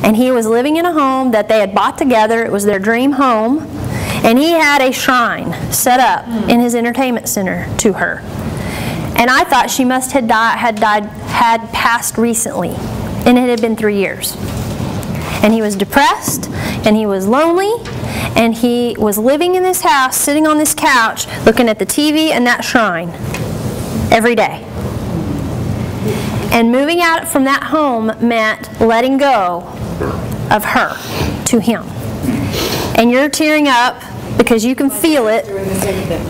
And he was living in a home that they had bought together. It was their dream home. And he had a shrine set up in his entertainment center to her. And I thought she must had passed recently. And it had been 3 years. And he was depressed, and he was lonely, and he was living in this house, sitting on this couch, looking at the TV and that shrine every day. And moving out from that home meant letting go of her to him. And you're tearing up because you can feel it.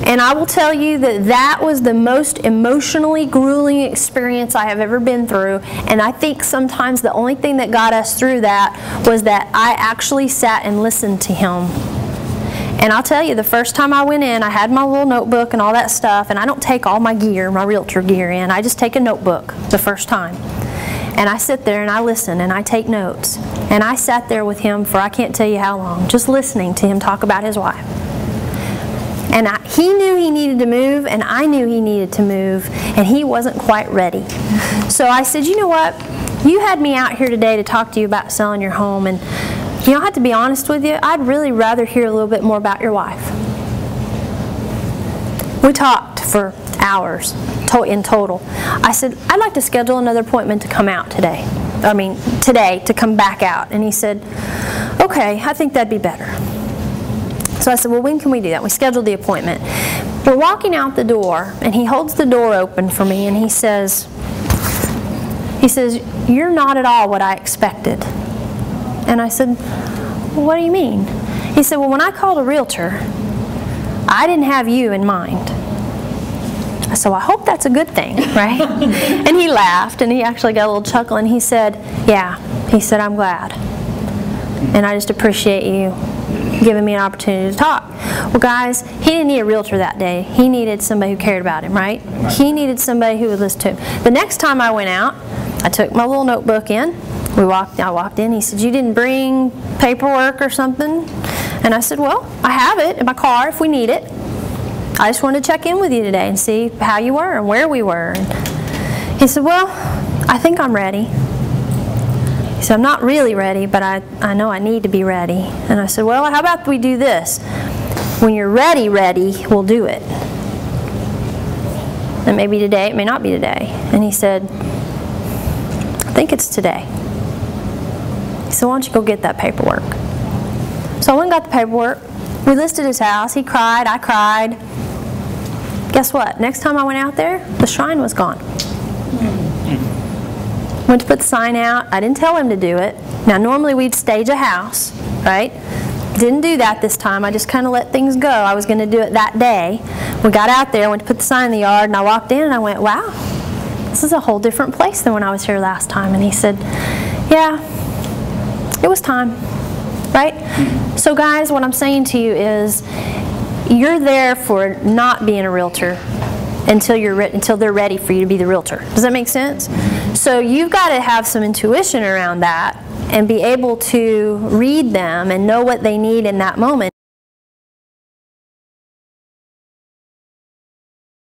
And I will tell you that that was the most emotionally grueling experience I have ever been through. And I think sometimes the only thing that got us through that was that I actually sat and listened to him. And I'll tell you, the first time I went in, I had my little notebook and all that stuff, and I don't take all my gear, my realtor gear in. I just take a notebook the first time. And I sit there and I listen and I take notes. And I sat there with him for I can't tell you how long, just listening to him talk about his wife. And he knew he needed to move, and I knew he needed to move, and he wasn't quite ready. So I said, you know what? You had me out here today to talk to you about selling your home, and you know, I have to be honest with you, I'd really rather hear a little bit more about your wife. We talked for hours in total. I said, I'd like to schedule another appointment to come out today. Today to come back out. And he said, okay, I think that'd be better. So I said, well, when can we do that? We scheduled the appointment. We're walking out the door, and he holds the door open for me, and he says, you're not at all what I expected. And I said, well, what do you mean? He said, well, when I called a realtor, I didn't have you in mind. So I hope that's a good thing, right? And he laughed, and he actually got a little chuckle, and he said, yeah. He said, I'm glad. And I just appreciate you giving me an opportunity to talk. Well, guys, he didn't need a realtor that day. He needed somebody who cared about him, right? He needed somebody who would listen to him. The next time I went out, I took my little notebook in. I walked in. He said, you didn't bring paperwork or something? And I said, well, I have it in my car if we need it. I just wanted to check in with you today and see how you were and where we were. And he said, well, I think I'm ready. He said, I'm not really ready, but I know I need to be ready. And I said, well, how about we do this? When you're ready, we'll do it. And maybe today, it may not be today. And he said, I think it's today. He said, why don't you go get that paperwork? So I went and got the paperwork. We listed his house. He cried. I cried. Guess what? Next time I went out there, the shrine was gone. Went to put the sign out. I didn't tell him to do it. Now, normally we'd stage a house, right? Didn't do that this time. I just kind of let things go. I was going to do it that day. We got out there, went to put the sign in the yard, and I walked in and I went, wow, this is a whole different place than when I was here last time. And he said, yeah, it was time, right? So guys, what I'm saying to you is you're there for not being a realtor until they're ready for you to be the realtor. Does that make sense? So you've got to have some intuition around that and be able to read them and know what they need in that moment.